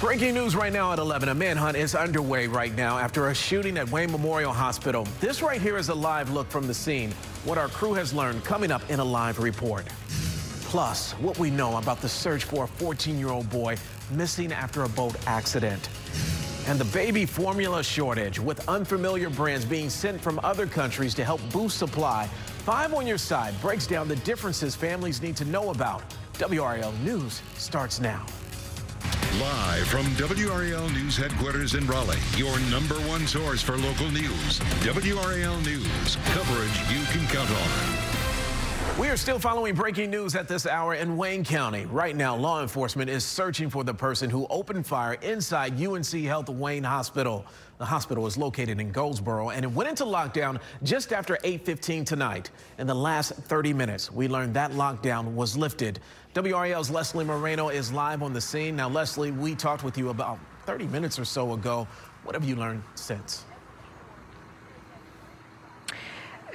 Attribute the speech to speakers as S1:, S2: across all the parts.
S1: Breaking news right now at 11. A manhunt is underway right now after a shooting at Wayne Memorial Hospital. This right here is a live look from the scene. What our crew has learned coming up in a live report. Plus, what we know about the search for a 14-year-old boy missing after a boat accident. And the baby formula shortage, with unfamiliar brands being sent from other countries to help boost supply. 5 on your side breaks down the differences families need to know about. WRAL News starts now.
S2: Live from WRAL News headquarters in Raleigh, your #1 source for local news. WRAL News, coverage you can count on.
S1: We are still following breaking news at this hour in Wayne County. Right now, law enforcement is searching for the person who opened fire inside UNC Health Wayne Hospital. The hospital is located in Goldsboro, and it went into lockdown just after 8:15 tonight. In the last 30 minutes, we learned that lockdown was lifted. WRAL's Leslie Moreno is live on the scene. Now, Leslie, we talked with you about 30 minutes or so ago. What have you learned since?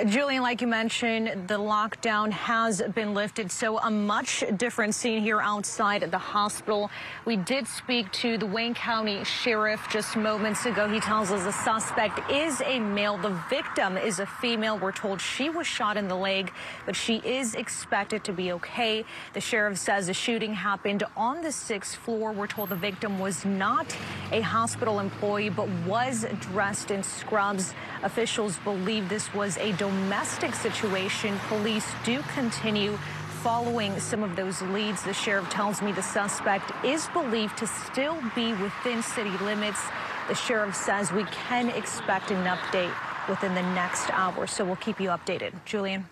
S3: Julian, like you mentioned, the lockdown has been lifted, so a much different scene here outside the hospital. We did speak to the Wayne County Sheriff just moments ago. He tells us the suspect is a male. The victim is a female. We're told she was shot in the leg, but she is expected to be okay. The sheriff says the shooting happened on the 6th floor. We're told the victim was not a hospital employee, but was dressed in scrubs. Officials believe this was a domestic situation. Police do continue following some of those leads. The sheriff tells me the suspect is believed to still be within city limits. The sheriff says we can expect an update within the next hour, so we'll keep you updated. Julian.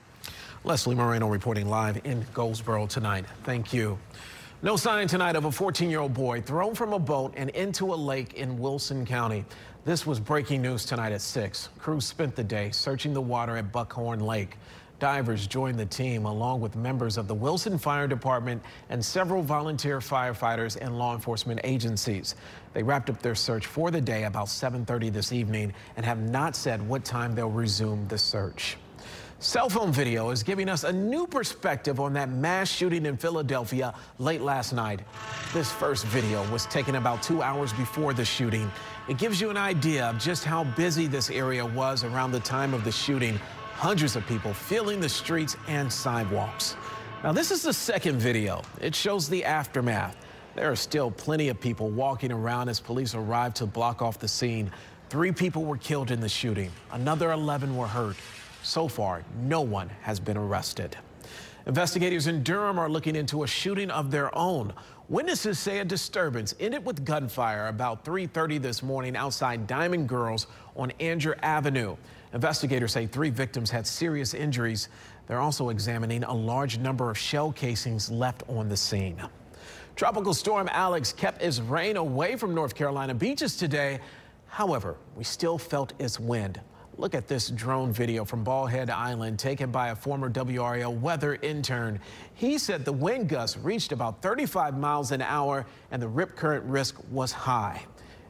S1: Leslie Moreno reporting live in Goldsboro tonight. Thank you. No sign tonight of a 14-year-old boy thrown from a boat and into a lake in Wilson County. This was breaking news tonight at 6. Crews spent the day searching the water at Buckhorn Lake. Divers joined the team along with members of the Wilson Fire Department and several volunteer firefighters and law enforcement agencies. They wrapped up their search for the day about 7:30 this evening and have not said what time they'll resume the search. Cell phone video is giving us a new perspective on that mass shooting in Philadelphia late last night. This first video was taken about 2 hours before the shooting. It gives you an idea of just how busy this area was around the time of the shooting. Hundreds of people filling the streets and sidewalks. Now, this is the second video. It shows the aftermath. There are still plenty of people walking around as police arrived to block off the scene. 3 people were killed in the shooting. Another 11 were hurt. So far, no one has been arrested. Investigators in Durham are looking into a shooting of their own. Witnesses say a disturbance ended with gunfire about 3:30 this morning outside Diamond Girls on Andrew Avenue. Investigators say 3 victims had serious injuries. They're also examining a large number of shell casings left on the scene. Tropical storm Alex kept its rain away from North Carolina beaches today. However, we still felt its wind. Look at this drone video from Bald Head Island taken by a former WRAL weather intern. He said the wind gusts reached about 35 miles an hour and the rip current risk was high.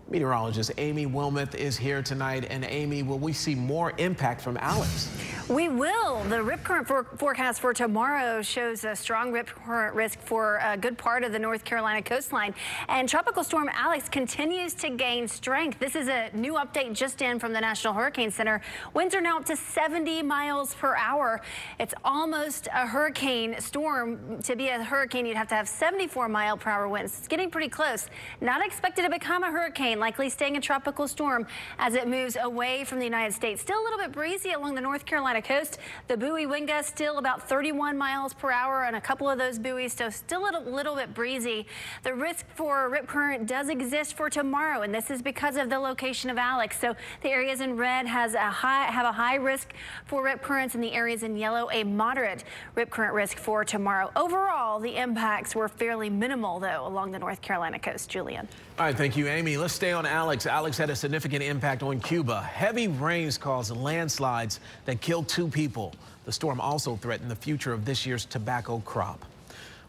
S1: Meteorologist Amy Wilmoth is here tonight. And Amy, will we see more impact from Alex?
S4: We will. The rip current forecast for tomorrow shows a strong rip current risk for a good part of the North Carolina coastline. And Tropical Storm Alex continues to gain strength. This is a new update just in from the National Hurricane Center. Winds are now up to 70 miles per hour. It's almost a hurricane storm. To be a hurricane, you'd have to have 74-mile-per-hour winds. It's getting pretty close. Not expected to become a hurricane, likely staying a tropical storm as it moves away from the United States. Still a little bit breezy along the North Carolina coast. The buoy wind gusts still about 31 miles per hour and a couple of those buoys, so still a little bit breezy. The risk for rip current does exist for tomorrow, and this is because of the location of Alex. So the areas in red have a high risk for rip currents, and the areas in yellow a moderate rip current risk for tomorrow. Overall, the impacts were fairly minimal, though, along the North Carolina coast. Julian.
S1: All right, thank you, Amy. Let's stay on Alex. Alex had a significant impact on Cuba. Heavy rains caused landslides that killed 2 people. The storm also threatened the future of this year's tobacco crop.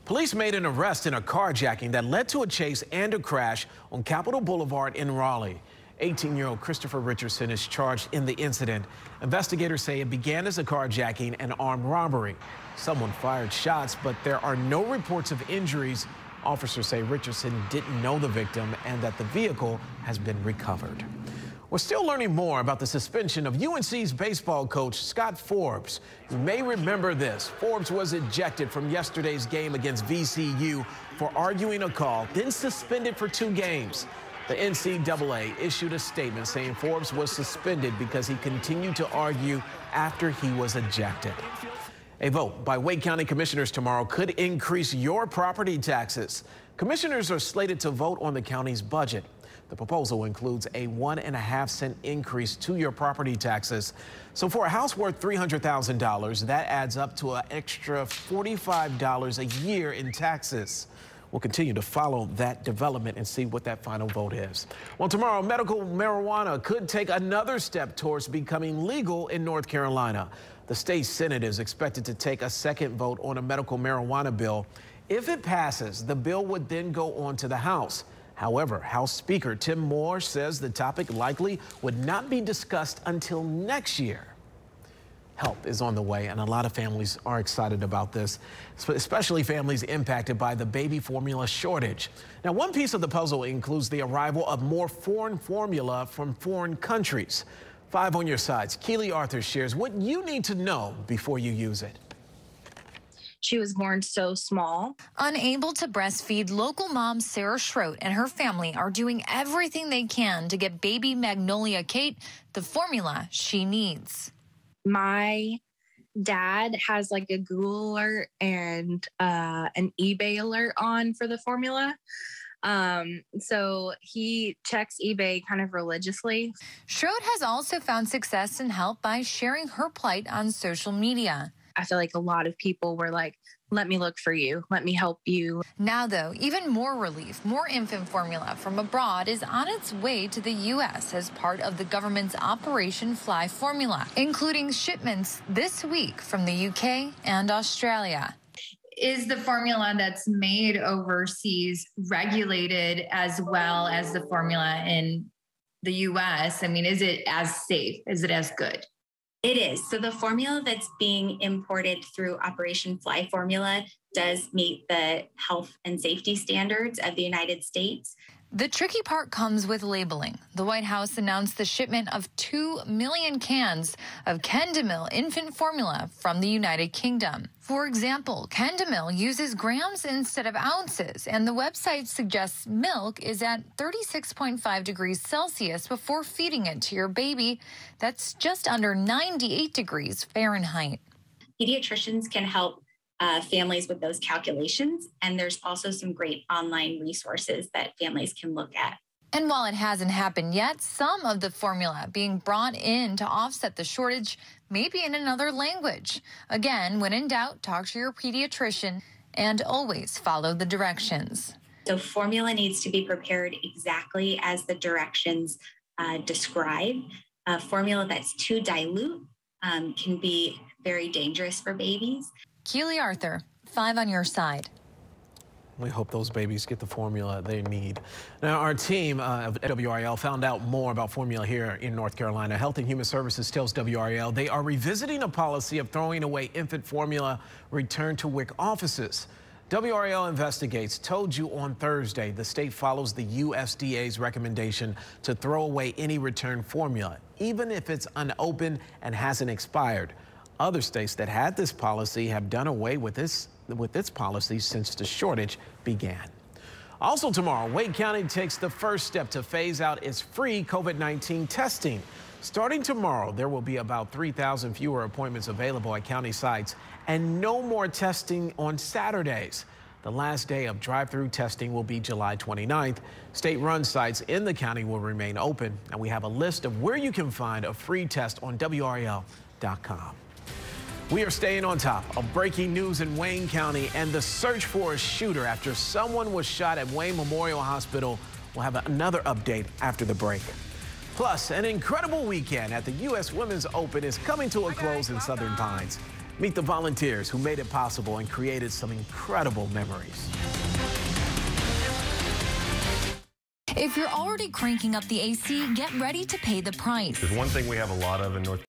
S1: Police made an arrest in a carjacking that led to a chase and a crash on Capitol Boulevard in Raleigh. 18-year-old Christopher Richardson is charged in the incident. Investigators say it began as a carjacking and armed robbery. Someone fired shots, but there are no reports of injuries Officers say Richardson didn't know the victim and that the vehicle has been recovered. We're still learning more about the suspension of UNC's baseball coach, Scott Forbes. You may remember this. Forbes was ejected from yesterday's game against VCU for arguing a call, then suspended for 2 games. The NCAA issued a statement saying Forbes was suspended because he continued to argue after he was ejected. A vote by Wake County commissioners tomorrow could increase your property taxes. Commissioners are slated to vote on the county's budget. The proposal includes a 1.5-cent increase to your property taxes. So for a house worth $300,000, that adds up to an extra $45 a year in taxes. We'll continue to follow that development and see what that final vote is. Well, tomorrow, medical marijuana could take another step towards becoming legal in North Carolina. The state Senate is expected to take a second vote on a medical marijuana bill. If it passes, the bill would then go on to the House. However, House Speaker Tim Moore says the topic likely would not be discussed until next year. Help is on the way, and a lot of families are excited about this, especially families impacted by the baby formula shortage. Now, one piece of the puzzle includes the arrival of more foreign formula from foreign countries. 5 on your sides. Keely Arthur shares what you need to know before you use it.
S5: She was born so small.
S6: Unable to breastfeed, local mom Sarah Schroet and her family are doing everything they can to get baby Magnolia Kate the formula she needs.
S5: My dad has like a Google alert and an eBay alert on for the formula. So he checks eBay kind of religiously.
S6: Schroet has also found success and help by sharing her plight on social media.
S5: I feel like a lot of people were like, let me look for you. Let me help you.
S6: Now, though, even more relief, more infant formula from abroad is on its way to the U.S. as part of the government's Operation Fly Formula, including shipments this week from the U.K. and Australia.
S7: Is the formula that's made overseas regulated as well as the formula in the U.S.? I mean, is it as safe? Is it as good?
S8: It is. So the formula that's being imported through Operation Fly Formula does meet the health and safety standards of the United States.
S6: The tricky part comes with labeling. The White House announced the shipment of 2 million cans of Kendamil infant formula from the United Kingdom. For example, Kendamil uses grams instead of ounces, and the website suggests milk is at 36.5 degrees Celsius before feeding it to your baby. That's just under 98 degrees Fahrenheit.
S8: Pediatricians can help families with those calculations, and there's also some great online resources that families can look at.
S6: And while it hasn't happened yet, some of the formula being brought in to offset the shortage may be in another language. Again, when in doubt, talk to your pediatrician and always follow the directions.
S8: So formula needs to be prepared exactly as the directions describe. Formula that's too dilute can be very dangerous for babies.
S6: Keely Arthur, 5 on your side.
S1: We hope those babies get the formula they need. Now, our team of WRAL found out more about formula here in North Carolina. Health and Human Services tells WRAL they are revisiting a policy of throwing away infant formula returned to WIC offices. WRAL Investigates told you on Thursday the state follows the USDA's recommendation to throw away any returned formula, even if it's unopened and hasn't expired. Other states that had this policy have done away with its policy since the shortage began. Also tomorrow, Wake County takes the first step to phase out its free COVID-19 testing. Starting tomorrow, there will be about 3,000 fewer appointments available at county sites and no more testing on Saturdays. The last day of drive-through testing will be July 29th. State-run sites in the county will remain open, and we have a list of where you can find a free test on WRAL.com. We are staying on top of breaking news in Wayne County and the search for a shooter after someone was shot at Wayne Memorial Hospital. We'll have another update after the break. Plus, an incredible weekend at the U.S. Women's Open is coming to a close in Southern Pines. Meet the volunteers who made it possible and created some incredible memories.
S6: If you're already cranking up the AC, get ready to pay the price.
S9: There's one thing we have a lot of in North